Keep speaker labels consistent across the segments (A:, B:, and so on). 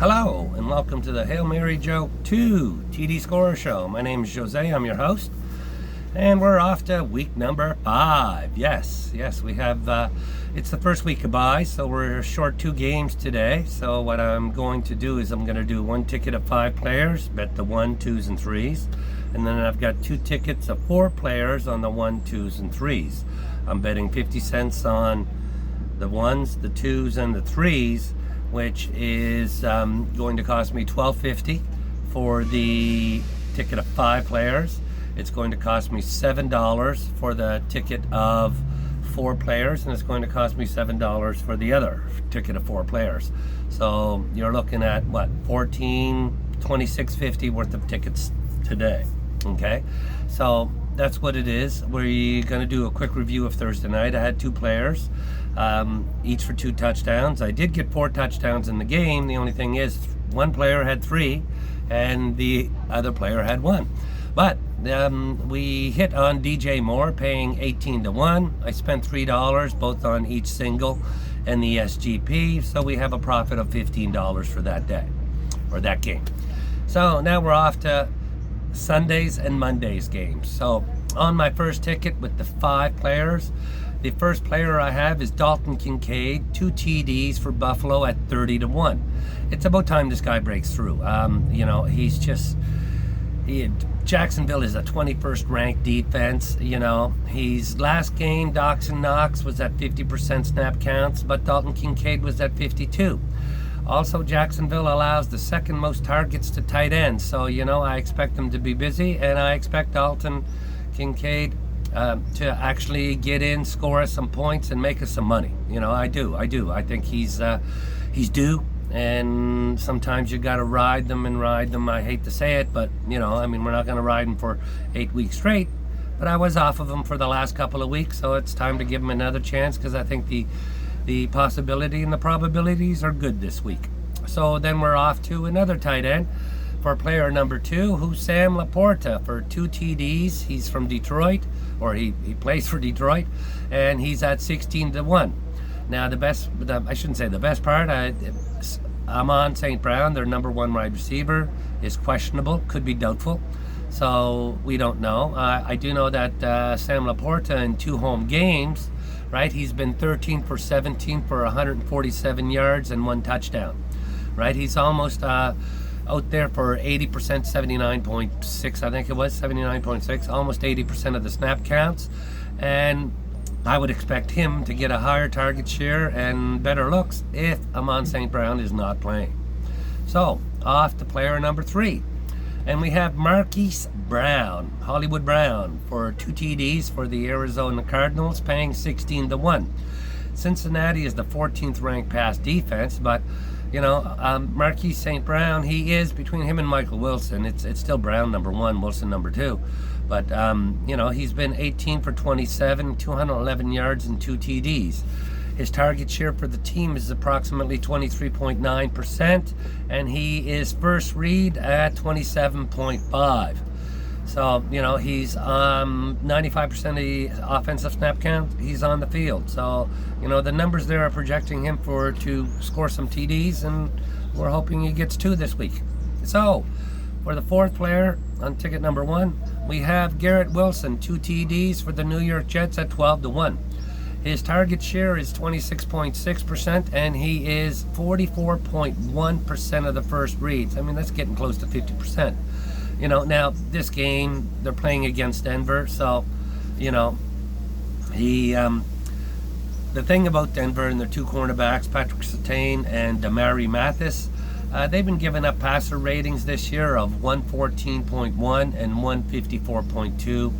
A: Hello, and welcome to the Hail Mary Joe 2 TD Scorer Show. My name is Jose, I'm your host, and we're off to week number 5. Yes, we have, it's the first week of bye, so we're short 2 games today. So what I'm going to do is I'm going to do 1 ticket of 5 players, bet the 1, 2s, and 3s. And then I've got 2 tickets of 4 players on the 1, 2s, and 3s. I'm betting 50 cents on the 1s, the 2s, and the 3s, which is going to cost me $12.50 for the ticket of 5 players. It's going to cost me $7 for the ticket of 4 players, and it's going to cost me $7 for the other ticket of 4 players. So you're looking at what, $26.50 worth of tickets today. Okay, so that's what it is. We're going to do a quick review of Thursday night. I had 2 players, each for 2 touchdowns. I did get 4 touchdowns in the game. The only thing is, one player had 3 and the other player had 1. But we hit on DJ Moore, paying 18-1. I spent $3 both on each single and the SGP, so we have a profit of $15 for that day, or that game. So now we're off to Sundays and Mondays games. So on my first ticket with the 5 players, the first player I have is Dalton Kincaid, 2 TDs for Buffalo at 30-1. It's about time this guy breaks through. Jacksonville is a 21st ranked defense. His last game, Dawson Knox was at 50% snap counts, but Dalton Kincaid was at 52. Also, Jacksonville allows the second most targets to tight ends. So, I expect them to be busy, and I expect Dalton Kincaid to actually get in, score us some points, and make us some money. I do. I think he's due, and sometimes you got to ride them. I hate to say it, but, we're not going to ride them for 8 weeks straight. But I was off of them for the last couple of weeks, so it's time to give them another chance, because I think the possibility and the probabilities are good this week. So then we're off to another tight end for player number 2, who's Sam Laporta for 2 TDs. He's from Detroit, or he plays for Detroit, and he's at 16-1. Now I shouldn't say the best part, Amon St. Brown, their number 1 wide receiver, is questionable, could be doubtful. So we don't know. I do know that Sam Laporta in 2 home games, right? He's been 13 for 17 for 147 yards and 1 touchdown, right? He's almost out there for 80%, 79.6, I think it was, 79.6, almost 80% of the snap counts. And I would expect him to get a higher target share and better looks if Amon St. Brown is not playing. So, off to player number 3. And we have Marquise Brown, Hollywood Brown, for 2 TDs for the Arizona Cardinals, paying 16-1. Cincinnati is the 14th ranked pass defense, but Marquise St. Brown, he is, between him and Michael Wilson, it's still Brown number 1, Wilson number 2. But he's been 18 for 27, 211 yards and 2 TDs. His target share for the team is approximately 23.9%, and he is first read at 27.5. So, he's 95% of the offensive snap count, he's on the field. So, the numbers there are projecting him to score some TDs, and we're hoping he gets 2 this week. So, for the 4th player on ticket number 1, we have Garrett Wilson, 2 TDs for the New York Jets at 12-1. His target share is 26.6%, and he is 44.1% of the first reads. That's getting close to 50%. Now this game, they're playing against Denver, so, the thing about Denver and their 2 cornerbacks, Patrick Surtain and Damari Mathis, they've been giving up passer ratings this year of 114.1 and 154.2,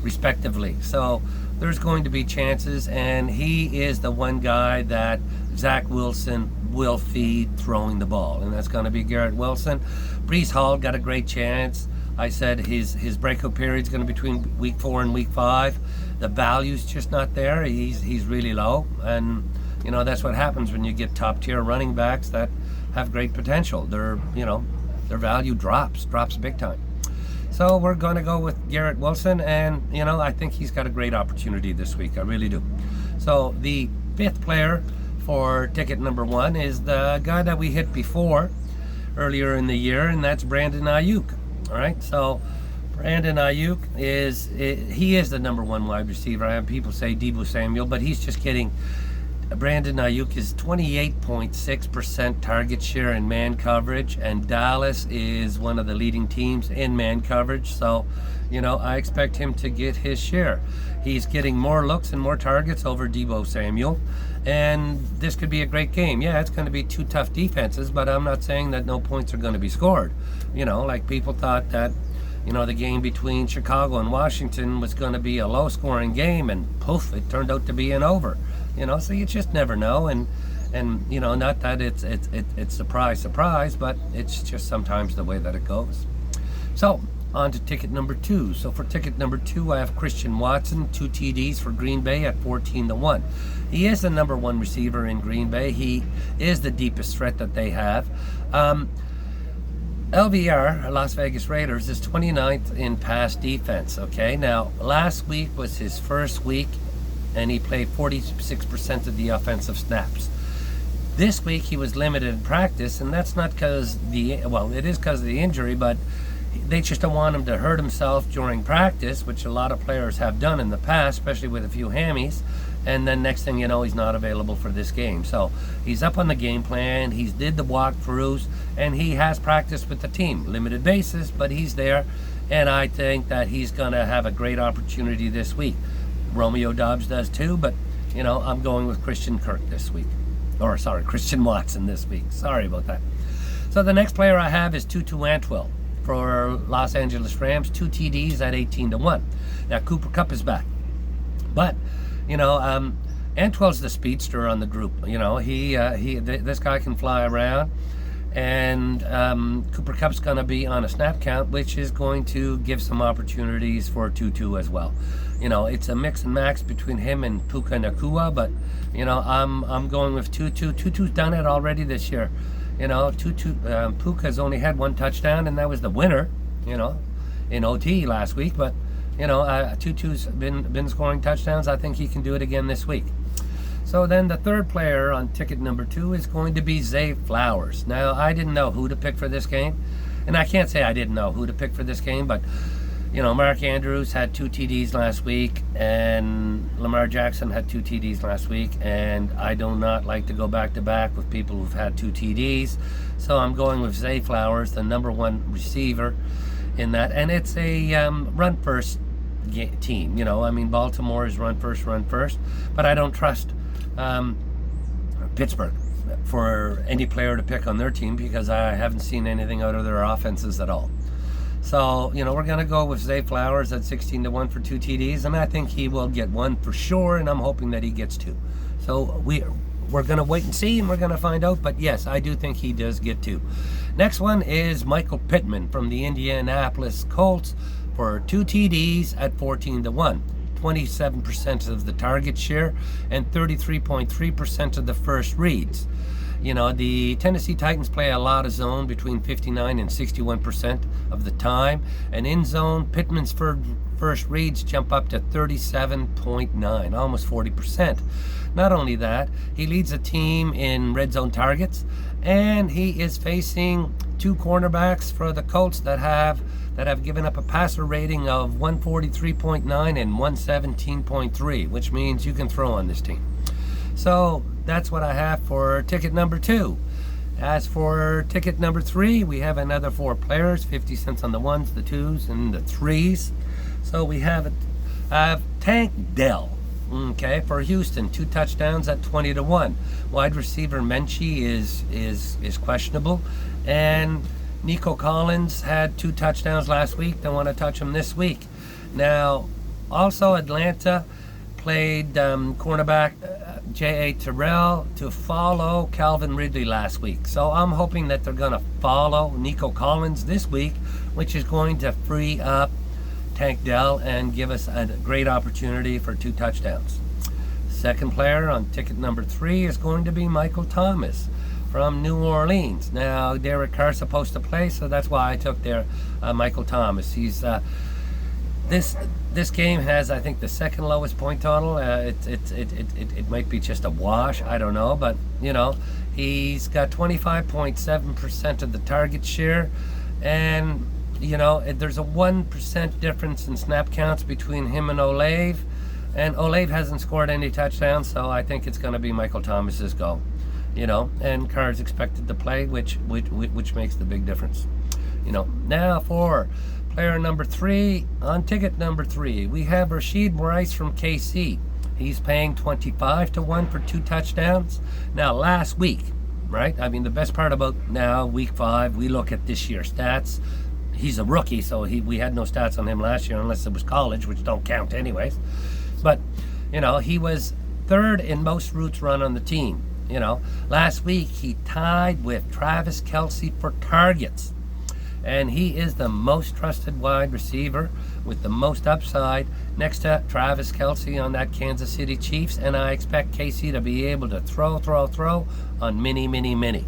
A: respectively. So there's going to be chances, and he is the one guy that Zach Wilson will feed throwing the ball, and that's going to be Garrett Wilson. Breece Hall got a great chance. I said his breakout period is going to be between week 4 and week 5. The value's just not there. He's really low, and that's what happens when you get top tier running backs that have great potential. Their value drops big time. So we're going to go with Garrett Wilson, and I think he's got a great opportunity this week. I really do. So the 5th player for ticket number 1 is the guy that we hit before earlier in the year, and that's Brandon Ayuk. All right, so Brandon Ayuk is the number 1 wide receiver. I have people say Deebo Samuel, but he's just kidding. Brandon Ayuk is 28.6% target share in man coverage, and Dallas is one of the leading teams in man coverage. So, I expect him to get his share. He's getting more looks and more targets over Deebo Samuel, and this could be a great game. Yeah, it's going to be 2 tough defenses, but I'm not saying that no points are going to be scored. Like people thought that, the game between Chicago and Washington was going to be a low-scoring game, and poof, it turned out to be an over. So you just never know, and not that it's surprise, but it's just sometimes the way that it goes. So on to ticket number 2. So for ticket number 2, I have Christian Watson, 2 TDs for Green Bay at 14-1. He is the number 1 receiver in Green Bay. He is the deepest threat that they have. LVR, Las Vegas Raiders, is 29th in pass defense. Okay, now last week was his first week, and he played 46% of the offensive snaps. This week he was limited in practice, and that's not because it is because of the injury, but they just don't want him to hurt himself during practice, which a lot of players have done in the past, especially with a few hammies, and then next thing you know, he's not available for this game. So he's up on the game plan, he's did the walkthroughs, and he has practiced with the team. Limited basis, but he's there, and I think that he's going to have a great opportunity this week. Romeo Doubs does too, but I'm going with Christian Watson this week. Sorry about that. So the next player I have is Tutu Atwell for Los Angeles Rams, 2 TDs at 18-1. Now Cooper Kupp is back, but Antwell's the speedster on the group. This guy can fly around, and Cooper Kupp's going to be on a snap count, which is going to give some opportunities for Tutu as well. It's a mix and match between him and Puka Nacua, but I'm going with Tutu. Tutu's done it already this year. Puka's only had 1 touchdown, and that was the winner, in OT last week. But Tutu's been scoring touchdowns. I think he can do it again this week. So then the third player on ticket number 2 is going to be Zay Flowers. Now, I didn't know who to pick for this game, and I can't say I didn't know who to pick for this game, but Mark Andrews had 2 TDs last week, and Lamar Jackson had 2 TDs last week, and I do not like to go back-to-back with people who've had 2 TDs, so I'm going with Zay Flowers, the number 1 receiver in that, and it's a run-first team. Baltimore is run first, but I don't trust Pittsburgh for any player to pick on their team because I haven't seen anything out of their offenses at all. So, we're going to go with Zay Flowers at 16-1 for 2 TDs, and I think he will get 1 for sure, and I'm hoping that he gets 2. So we're going to wait and see, and we're going to find out, but yes, I do think he does get 2. Next one is Michael Pittman from the Indianapolis Colts for 2 TDs at 14-1. 27% of the target share and 33.3% of the first reads. The Tennessee Titans play a lot of zone between 59 and 61% of the time. And in zone, Pittman's first reads jump up to 37.9, almost 40%. Not only that, he leads the team in red zone targets, and he is facing 2 cornerbacks for the Colts that have given up a passer rating of 143.9 and 117.3, which means you can throw on this team. So that's what I have for ticket number 2. As for ticket number 3, we have another 4 players, 50 cents on the 1s, the 2s, and the 3s. So we have Tank Dell, for Houston, 2 touchdowns at 20-1. Wide receiver Menchie is questionable, and Nico Collins had 2 touchdowns last week. Don't want to touch him this week. Now, also Atlanta played cornerback J.A. Terrell to follow Calvin Ridley last week. So I'm hoping that they're going to follow Nico Collins this week, which is going to free up Tank Dell and give us a great opportunity for 2 touchdowns. Second player on ticket number 3 is going to be Michael Thomas from New Orleans. Now, Derek Carr's supposed to play, so that's why I took Michael Thomas. this game has, I think, the second lowest point total. It might be just a wash. I don't know, but he's got 25.7% of the target share, and there's a 1% difference in snap counts between him and Olave, and Olave hasn't scored any touchdowns, so I think it's going to be Michael Thomas's go. And Carr's expected to play, which makes the big difference. Now for player number 3, on ticket number 3, we have Rashid Rice from KC. He's paying 25-1 for 2 touchdowns. Now, last week, right? I mean, the best part about now, week 5, we look at this year's stats. He's a rookie, so we had no stats on him last year unless it was college, which don't count anyways. But, he was 3rd in most routes run on the team. Last week he tied with Travis Kelce for targets. And he is the most trusted wide receiver with the most upside next to Travis Kelce on that Kansas City Chiefs. And I expect KC to be able to throw on many.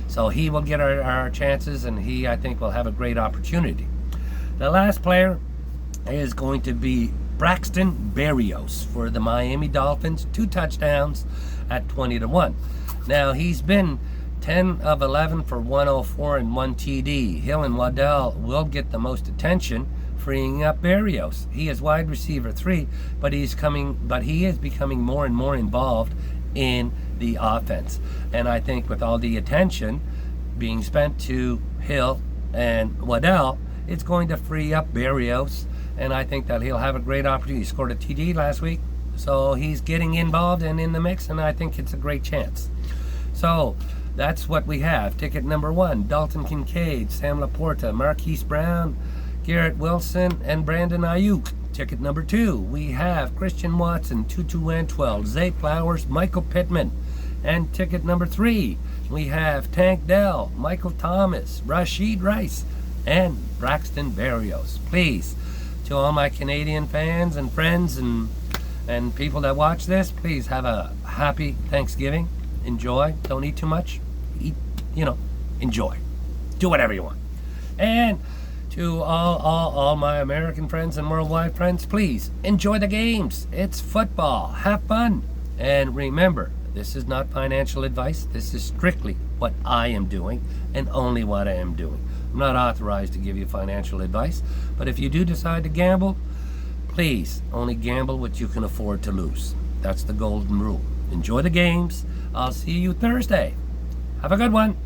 A: So he will get our chances, and he, I think, will have a great opportunity. The last player is going to be Braxton Berrios for the Miami Dolphins. 2 touchdowns at 20-1. Now, he's been 10 of 11 for 104 and 1 TD. Hill and Waddell will get the most attention, freeing up Berrios. He is wide receiver 3, but he is becoming more and more involved in the offense. And I think with all the attention being spent to Hill and Waddell, it's going to free up Berrios, and I think that he'll have a great opportunity. He scored a TD last week, so he's getting involved and in the mix, and I think it's a great chance. So that's what we have. Ticket number 1, Dalton Kincaid, Sam Laporta, Marquise Brown, Garrett Wilson, and Brandon Ayuk. Ticket number 2, we have Christian Watson, Tutu Antwell, Zay Flowers, Michael Pittman. And ticket number 3, we have Tank Dell, Michael Thomas, Rashid Rice, and Braxton Berrios. Please, to all my Canadian fans and friends and people that watch this, please have a happy Thanksgiving. Enjoy. Don't eat too much. Eat, enjoy. Do whatever you want. And to all my American friends and worldwide friends, please enjoy the games. It's football. Have fun. And remember, this is not financial advice. This is strictly what I am doing and only what I am doing. I'm not authorized to give you financial advice, but if you do decide to gamble, please only gamble what you can afford to lose. That's the golden rule. Enjoy the games. I'll see you Thursday. Have a good one.